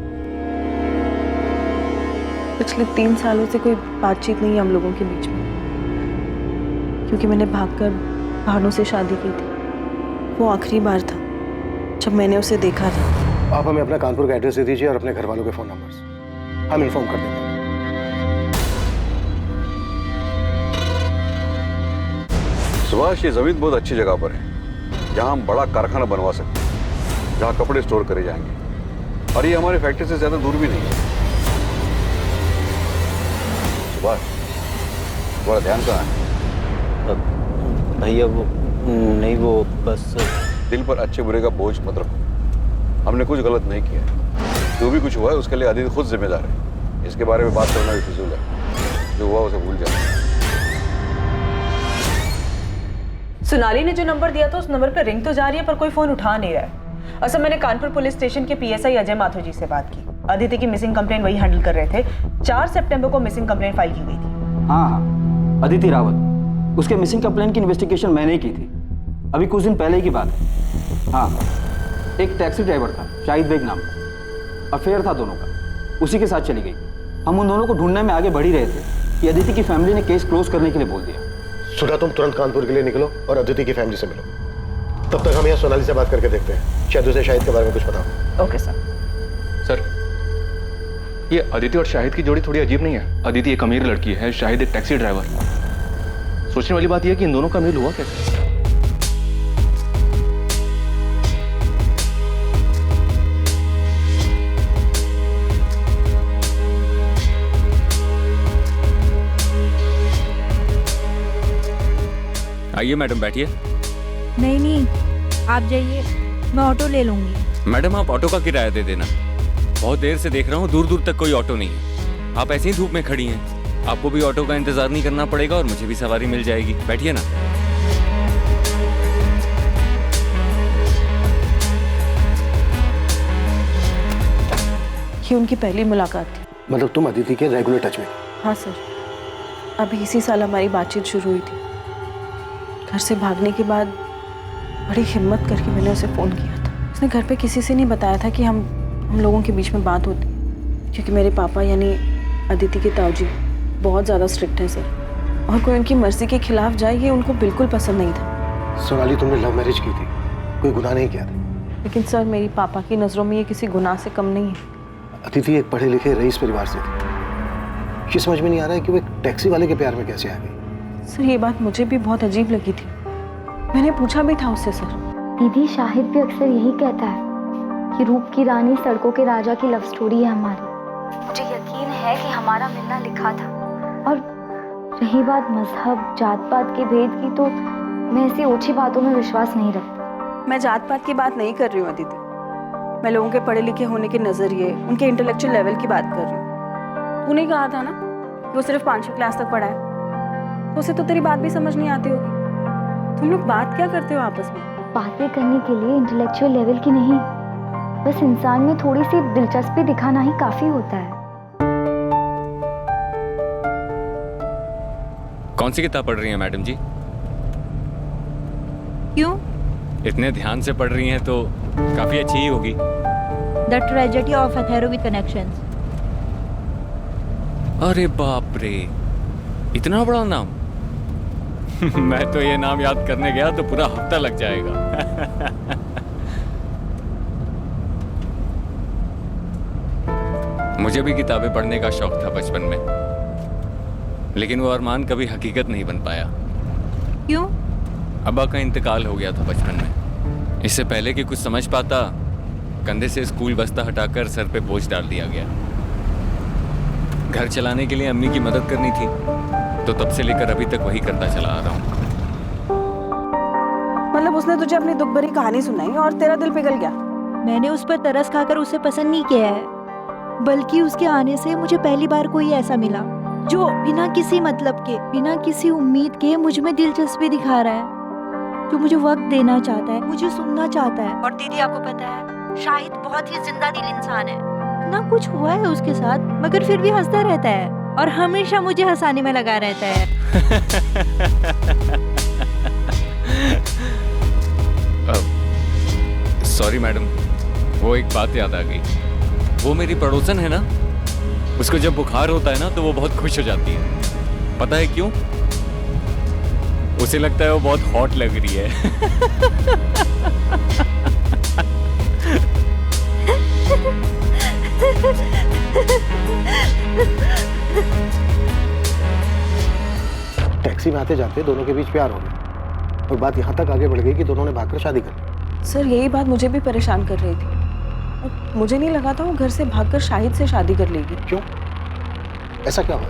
Speaker 6: पिछले 3 सालों से कोई बातचीत नहीं है हम लोगों के बीच में, क्योंकि मैंने भागकर भानु से शादी की थी। वो आखिरी बार था जब मैंने उसे देखा था।
Speaker 14: आप हमें अपना कानपुर का एड्रेस दे दीजिए और अपने घर वालों के फोन नंबर्स, हम इन्फॉर्म कर देंगे।
Speaker 3: सुभाष, ये जमीन बहुत अच्छी जगह पर है, जहां हम बड़ा कारखाना बनवा सकते हैं, जहां कपड़े स्टोर करे जाएंगे, और ये हमारी फैक्ट्री से ज्यादा दूर भी नहीं है। सुभाष, थोड़ा ध्यान कहाँ है?
Speaker 4: भैया वो नहीं, वो बस
Speaker 3: दिल पर अच्छे बुरे का बोझ मत रखो। हमने कुछ गलत नहीं किया है। जो भी कुछ हुआ है उसके लिए आदित्य खुद जिम्मेदार है। इसके बारे में बात करना भी फिजूल है। जो हुआ उसे भूल जाओ।
Speaker 16: सोनाली ने जो नंबर दिया था उस नंबर पर रिंग तो जा रही है, पर कोई फोन उठा नहीं रहा है। असल मैंने कानपुर पुलिस स्टेशन के पीएसआई अजय माथुर जी से बात की। आदित्य की मिसिंग कंप्लेंट वही हैंडल कर रहे थे। 4 सितंबर को मिसिंग कंप्लेंट फाइल की गई थी।
Speaker 9: हाँ, अदिति रावत
Speaker 12: उसके मिसिंग कंप्लेंट की इन्वेस्टिगेशन मैंने ही की थी, अभी कुछ दिन पहले की बात है। हाँ, एक टैक्सी ड्राइवर था शाहिद बेग नाम का, अफेयर था दोनों का, उसी के साथ चली गई। हम उन दोनों को ढूंढने में आगे बढ़ ही रहे थे कि अदिति की फैमिली ने केस क्लोज करने के लिए बोल दिया।
Speaker 14: सुधा, तुम तुरंत कानपुर के लिए निकलो और अदिति की फैमिली से मिलो। तब तक हम यहाँ सोनाली से बात करके देखते हैं, शायद उसे शाहिद के बारे में कुछ पता हो।
Speaker 16: Okay sir.
Speaker 15: सर, ये अदिति और शाहिद की जोड़ी थोड़ी अजीब नहीं है? अदिति एक अमीर लड़की है, शाहिद एक टैक्सी ड्राइवर। सोचने वाली बात यह है कि इन दोनों का मेल हुआ कैसे?
Speaker 13: आइए मैडम, बैठिए।
Speaker 17: नहीं नहीं, आप जाइए, मैं ऑटो ले लूंगी।
Speaker 13: मैडम, आप ऑटो का किराया दे देना। बहुत देर से देख रहा हूँ, दूर दूर तक कोई ऑटो नहीं है। आप ऐसी ही धूप में खड़ी हैं, आपको भी ऑटो का इंतजार नहीं करना पड़ेगा और मुझे भी सवारी मिल जाएगी। बैठिए ना।
Speaker 6: ये उनकी पहली मुलाकात थी।
Speaker 14: मतलब तुम अदिति के रेगुलर टच में?
Speaker 6: हाँ सर, अभी इसी साल हमारी बातचीत शुरू हुई थी। घर से भागने के बाद बड़ी हिम्मत करके मैंने उसे फ़ोन किया था। उसने घर पे किसी से नहीं बताया था कि हम लोगों के बीच में बात होती, क्योंकि मेरे पापा यानी अदिति के ताऊजी बहुत ज़्यादा स्ट्रिक्ट हैं सर, और कोई उनकी मर्जी के खिलाफ जाए ये उनको बिल्कुल पसंद नहीं था।
Speaker 14: सोनाली, तुमने लव मैरिज की थी, कोई गुनाह नहीं किया था।
Speaker 6: लेकिन सर, मेरी पापा की नज़रों में ये किसी गुनाह से कम नहीं है।
Speaker 14: अदिति एक पढ़े लिखे रईस परिवार से थी। ये समझ में नहीं आ रहा है कि वो एक टैक्सी वाले के प्यार में कैसे आ गई।
Speaker 6: सर, ये बात मुझे भी बहुत अजीब लगी थी। मैंने पूछा भी था उससे। सर,
Speaker 2: दीदी, शाहिद भी अक्सर यही कहता है कि रूप की रानी सड़कों के राजा की लव स्टोरी है हमारी। मुझे यकीन है कि हमारा मिलना लिखा था। और रही बात मजहब जात पात के भेद की, तो मैं ऐसी ओछी बातों में विश्वास नहीं रखती।
Speaker 6: मैं जात पात की बात नहीं कर रही हूँ अदिति, मैं लोगों के पढ़े लिखे होने के नज़रिए, उनके इंटेलेक्चुअल लेवल की बात कर रही हूँ। तूने कहा था ना कि वो सिर्फ 5वीं क्लास तक पढ़ा है, तो उसे तो तेरी बात भी समझ नहीं आती होगी। तुम लोग बात क्या करते हो आपस में?
Speaker 2: बातें करने के लिए इंटेलेक्चुअल लेवल की नहीं, बस इंसान में थोड़ी सी दिलचस्पी दिखाना ही काफी होता है।
Speaker 13: कौन सी किताब पढ़ रही हैं मैडम जी?
Speaker 17: क्यों?
Speaker 13: इतने ध्यान से पढ़ रही हैं तो काफी अच्छी ही होगी।
Speaker 17: The tragedy of Othello with connections.
Speaker 13: अरे बाप रे, इतना बड़ा नाम! मैं तो ये नाम याद करने गया तो पूरा हफ्ता लग जाएगा। मुझे भी किताबें पढ़ने का शौक था बचपन में, लेकिन वो अरमान कभी हकीकत नहीं बन पाया।
Speaker 17: क्यों?
Speaker 13: अब्बा का इंतकाल हो गया था बचपन में। इससे पहले कि कुछ समझ पाता, कंधे से स्कूल बस्ता हटाकर सर पे बोझ डाल दिया गया। घर चलाने के लिए अम्मी की मदद करनी थी, तो तब से लेकर अभी तक वही करता चला आ रहा हूँ।
Speaker 6: मतलब उसने तुझे अपनी दुख भरी कहानी सुनाई और तेरा दिल पिघल गया?
Speaker 17: मैंने उस पर तरस खाकर उसे पसंद नहीं किया है, बल्कि उसके आने से मुझे पहली बार कोई ऐसा मिला जो बिना किसी मतलब के, बिना किसी उम्मीद के मुझ में दिलचस्पी दिखा रहा है, जो मुझे वक्त देना चाहता है, मुझे सुनना चाहता है। और दीदी, आपको पता है, शाहिद बहुत ही जिंदा दिल इंसान है। ना कुछ हुआ है उसके साथ, मगर फिर भी हंसता रहता है और हमेशा मुझे हंसाने में लगा रहता है।
Speaker 13: सॉरी मैडम, वो एक बात याद आ गई। वो मेरी पड़ोसन है ना, उसको जब बुखार होता है ना तो वो बहुत खुश हो जाती है। पता है क्यों? उसे लगता है वो बहुत हॉट लग रही है।
Speaker 14: टैक्सी में आते जाते दोनों के बीच प्यार हो गया और बात यहाँ तक आगे बढ़ गई कि दोनों ने भागकर शादी कर ली।
Speaker 6: सर, यही बात मुझे भी परेशान कर रही थी। और मुझे नहीं लगा था वो घर से भागकर शाहिद से शादी कर लेगी।
Speaker 14: क्यों? ऐसा क्या हुआ?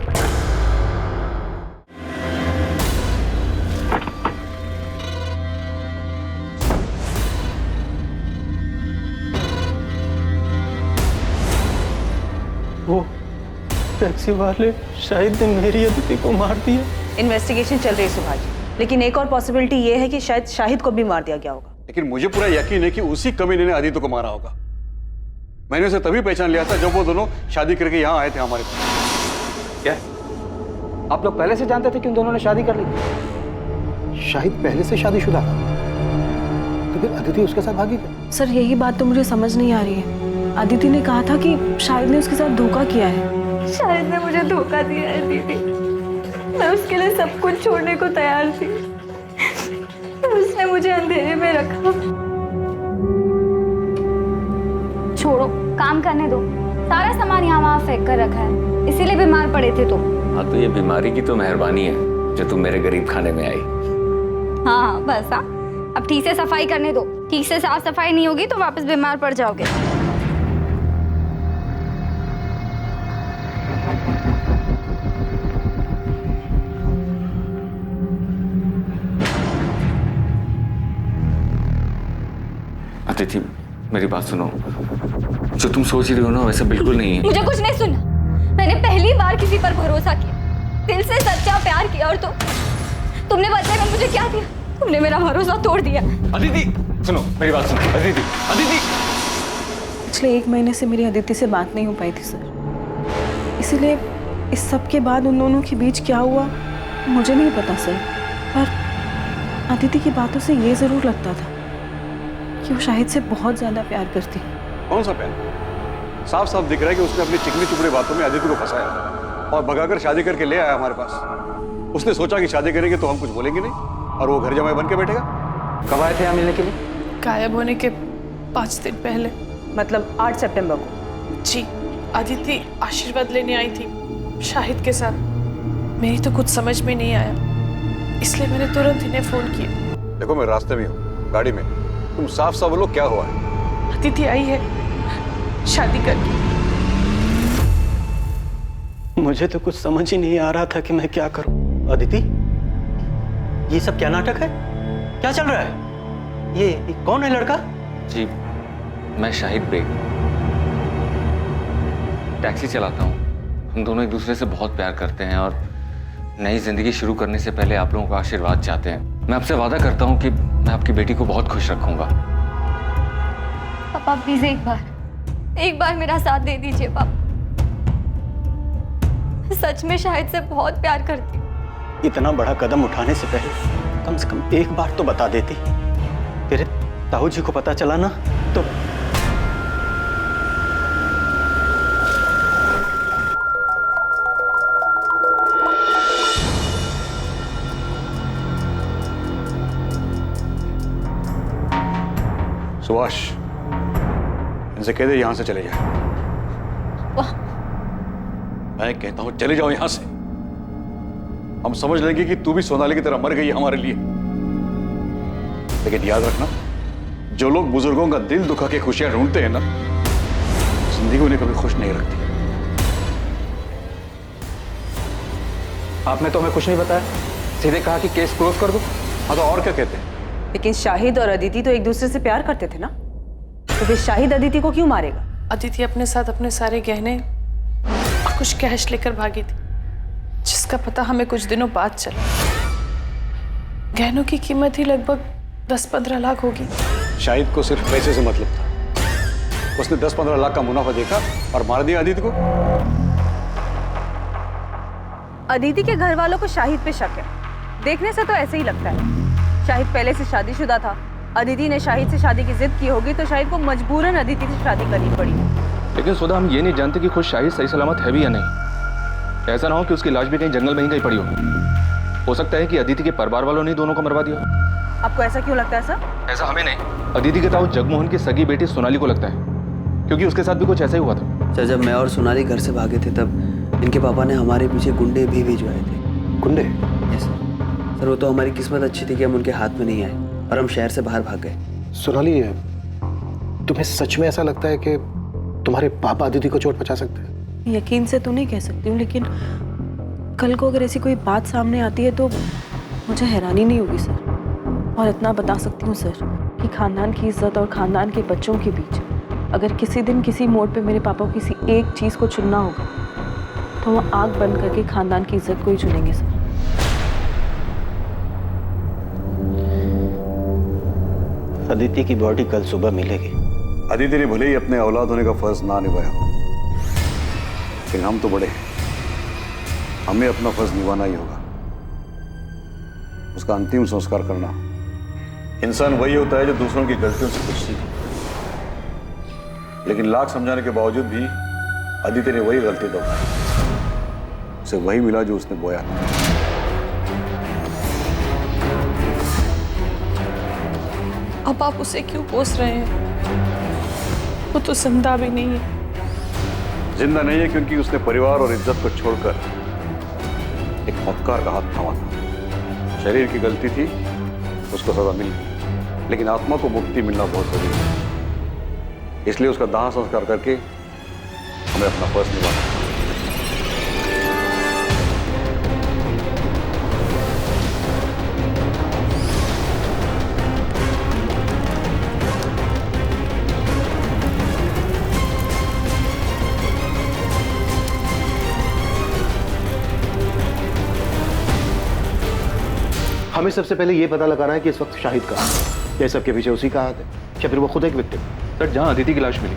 Speaker 4: वो टैक्सी वाले शाहिद ने मेरी अदिति को मार दिया।
Speaker 16: इन्वेस्टिगेशन चल रही है सुभाष जी, लेकिन एक और पॉसिबिलिटी ये है कि शायद शाहिद को भी मार दिया गया होगा।
Speaker 3: लेकिन मुझे पूरा यकीन है कि उसी कमीने ने अदिति को मारा होगा। मैंने उसे तभी पहचान लिया था जब वो दोनों शादी करके यहाँ आए थे हमारे पास।
Speaker 12: क्या? आप लोग पहले से जानते थे कि उन दोनों ने शादी कर ली?
Speaker 14: शाहिद पहले से शादीशुदा था, तो फिर अदिति उसके साथ भागी क्या?
Speaker 16: सर यही बात तो मुझे समझ नहीं आ रही है। अदिति ने कहा था कि शाहिद ने उसके साथ धोखा किया है।
Speaker 2: शाहिद ने मुझे धोखा दिया है दीदी। मैं उसके लिए सब कुछ छोड़ने को तैयार थी, पर उसने मुझे अंधेरे में रखा। छोड़ो, काम करने दो। सारा सामान यहाँ वहाँ फेंक कर रखा है, इसीलिए बीमार पड़े थे तुम।
Speaker 13: हाँ, तो ये बीमारी की तो मेहरबानी है जो तुम मेरे गरीब खाने में आई।
Speaker 2: हाँ बस। हाँ, अब ठीक से सफाई करने दो। ठीक से साफ सफाई नहीं होगी तो वापस बीमार पड़ जाओगे।
Speaker 13: अतिथि, मेरी बात सुनो। जो तुम सोच रही हो ना वैसा बिल्कुल नहीं है।
Speaker 2: मुझे कुछ नहीं सुनना। मैंने पहली बार किसी पर भरोसा किया, दिल से सच्चा प्यार किया, और तुमने बदले में मुझे क्या दिया? तुमने मेरा भरोसा तोड़ दिया।
Speaker 13: अदिति सुनो, मेरी बात सुनो। अदिति, अदिति।
Speaker 16: पिछले 1 महीने से मेरी अदिति से बात नहीं हो पाई थी सर, इसीलिए इस सब के बाद उन दोनों के बीच क्या हुआ मुझे नहीं पता सर। पर अदिति की बातों से ये जरूर लगता था कि वो शाहिद से बहुत ज्यादा प्यार करती है।
Speaker 3: कौन सा प्यार? साफ साफ दिख रहा है कि उसने अपनी चिकनी चुपड़ी बातों में अदिति को फंसाया और भगाकर शादी करके ले आया हमारे पास। उसने सोचा कि शादी करेंगे तो हम कुछ बोलेंगे नहीं और वो घर जमाई बन के बैठेगा।
Speaker 12: कब आए थे यहाँ मिलने के लिए?
Speaker 6: गायब होने के 5 दिन पहले।
Speaker 16: मतलब 8 सितंबर को?
Speaker 6: जी, अदिति आशीर्वाद लेने आई थी शाहिद के साथ। मेरी तो कुछ समझ में नहीं आया, इसलिए मैंने तुरंत इन्हें फोन किया।
Speaker 3: देखो मैं रास्ते में हूँ, गाड़ी में। तुम साफ साफ बोलो क्या हुआ है?
Speaker 6: अदिति आई है शादी करके।
Speaker 4: मुझे तो कुछ समझ ही नहीं आ रहा था कि मैं क्या करूं। अदिति, ये सब क्या नाटक है? क्या चल रहा है? ये कौन है लड़का?
Speaker 13: जी, मैं शाहिद बेग, टैक्सी चलाता हूँ। हम दोनों एक दूसरे से बहुत प्यार करते हैं और नई जिंदगी शुरू करने से पहले आप लोगों का आशीर्वाद चाहते हैं। मैं आपसे वादा करता हूँ कि मैं आपकी बेटी को बहुत खुश रखूंगा।
Speaker 2: पापा प्लीज एक बार मेरा साथ दे दीजिए पापा। सच में शाहिद से बहुत प्यार करती हूँ।
Speaker 4: इतना बड़ा कदम उठाने से पहले कम से कम एक बार तो बता देती। तेरे ताऊ जी को पता चला ना तो
Speaker 3: सुभाष, इनसे कह दे यहां से चले जाए। मैं कहता हूं चले जाओ यहां से। हम समझ लेंगे कि तू भी सोनाली की तरह मर गई है हमारे लिए। लेकिन याद रखना, जो लोग बुजुर्गों का दिल दुखा के खुशियां ढूंढते हैं ना, जिंदगी उन्हें कभी खुश नहीं रखती।
Speaker 12: आपने तो हमें कुछ नहीं बताया, सीधे कहा कि केस क्लोज कर दो।
Speaker 3: हाँ तो और क्या कहते हैं?
Speaker 16: लेकिन शाहिद और अदिति तो एक दूसरे से प्यार करते थे ना, तो फिर शाहिद अदिति को क्यों मारेगा?
Speaker 6: अदिति अपने साथ अपने सारे गहने और कुछ कैश लेकर भागी थी, जिसका पता हमें कुछ दिनों बाद चला। गहनों की कीमत ही लगभग 10-15 लाख होगी।
Speaker 3: शाहिद को सिर्फ पैसे से मतलब था। उसने 10-15 लाख का मुनाफा देखा और मार दिया अदिति को।
Speaker 16: अदिति के घर वालों को शाहिद पे शक है। देखने से तो ऐसे ही लगता है। शाहिद पहले से शादीशुदा था। अदिति ने शाहिद से शादी की जिद की होगी तो शाहिद को मजबूरन अदिति से शादी करनी पड़ी।
Speaker 15: लेकिन सुधा, हम ये नहीं जानते कि खुद शाहिद सही सलामत है भी या नहीं। ऐसा ना हो कि उसकी लाश भी कहीं जंगल में ही कहीं पड़ी हो सकता है कि अदिति के परिवार वालों ने दोनों को मरवा दिया।
Speaker 16: आपको ऐसा क्यों लगता है सर?
Speaker 15: ऐसा हमें नहीं, अदिति के ताऊ जगमोहन की सगी बेटी सोनाली को लगता है, क्योंकि उसके साथ भी कुछ ऐसा ही हुआ था।
Speaker 7: सर, जब मैं और सोनाली घर से भागे थे तब इनके पापा ने हमारे पीछे गुंडे भी भिजवाए थे।
Speaker 14: गुंडे?
Speaker 7: यस सर, वो तो हमारी किस्मत अच्छी थी कि हम उनके हाथ में नहीं आए और हम शहर से बाहर भाग गए।
Speaker 14: सोनाली, तुम्हें सच में ऐसा लगता है कि तुम्हारे पापा अदिति को चोट पहुंचा सकते हैं?
Speaker 16: यकीन से तो नहीं कह सकती हूँ, लेकिन कल को अगर ऐसी कोई बात सामने आती है तो मुझे हैरानी नहीं होगी सर। और इतना बता सकती हूँ सर कि खानदान की इज्जत और खानदान के बच्चों के बीच अगर किसी दिन किसी मोड़ पे मेरे पापा को किसी एक चीज़ को चुनना होगा तो वो आंख बंद करके खानदान की इज्जत को ही चुनेंगे सर।
Speaker 4: अदिति की बॉडी कल सुबह मिलेगी।
Speaker 3: अदिति ने भले ही अपने औलाद होने का फर्ज ना निभाया, लेकिन हम तो बड़े हैं, हमें अपना फर्ज निभाना ही होगा। उसका अंतिम संस्कार करना। इंसान वही होता है जो दूसरों की गलतियों से कुछ सीखे। लेकिन लाख समझाने के बावजूद भी अदिति ने वही गलती दोहराई। उसे वही मिला जो उसने बोया था।
Speaker 6: अब आप उसे क्यों कोस रहे हैं? वो तो जिंदा भी नहीं है।
Speaker 3: जिंदा नहीं है क्योंकि उसने परिवार और इज्जत को छोड़कर एक मक्कार का हाथ थामा था। शरीर की गलती थी, उसको सजा मिल गई, लेकिन आत्मा को मुक्ति मिलना बहुत जरूरी है। इसलिए उसका दाह संस्कार करके हमें अपना फर्ज निभाना है।
Speaker 14: हमें सबसे पहले ये पता लगाना है कि इस वक्त शाहिद कहाँ है। क्या सबके पीछे उसी का हाथ है या फिर वो खुद एक विक्टिम?
Speaker 15: सर, जहाँ अदिति की लाश मिली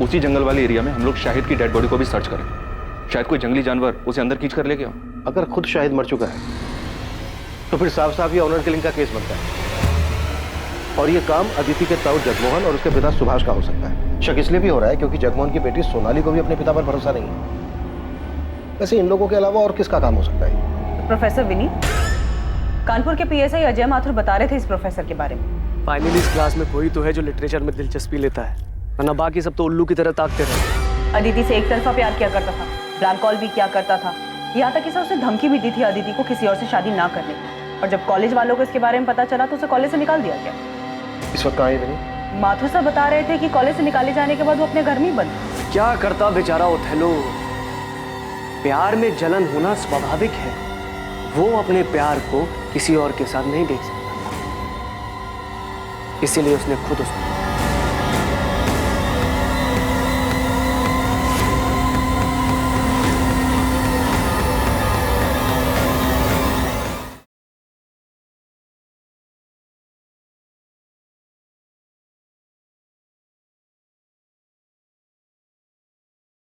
Speaker 15: उसी जंगल वाले एरिया में हम लोग शाहिद की डेड बॉडी को भी सर्च करें। शायद कोई जंगली जानवर उसे अंदर खींच कर ले गया।
Speaker 14: अगर खुद शाहिद मर चुका है तो फिर साफ साफ ये ऑनर किलिंग का केस बनता है, और ये काम अदिति के ताऊ जगमोहन और उसके पिता सुभाष का हो सकता है। शक इसलिए भी हो रहा है क्योंकि जगमोहन की बेटी सोनाली को भी अपने पिता पर भरोसा नहीं है। वैसे इन लोगों के अलावा और किसका काम हो सकता है?
Speaker 16: प्रोफेसर विनीत, कानपुर के पीएसआई अजय माथुर बता रहे थे इस प्रोफेसर के बारे में।
Speaker 5: फाइनली इस क्लास में कोई तो है जो लिटरेचर में दिलचस्पी लेता है, वरना बाकी सब तो उल्लू की तरह ताकते रहे।
Speaker 16: अदिति से एक तरफा प्यार किया करता था, ब्लैंक कॉल भी किया करता था, यहाँ तक कि सर उसे धमकी भी दी थी अदिति को किसी और से शादी ना करने की। और जब कॉलेज वालों को इसके बारे में पता चला तो उसे कॉलेज से निकाल दिया गया।
Speaker 14: इस वक्त कहाँ है विनीत?
Speaker 16: माथुर साहब बता रहे थे कि कॉलेज से निकाले जाने के बाद वो अपने घर में ही बंद।
Speaker 5: क्या करता बेचारा ओथेलो। प्यार में जलन होना स्वाभाविक है, वो अपने प्यार को किसी और के साथ नहीं देख सकता, इसीलिए उसने खुद उसको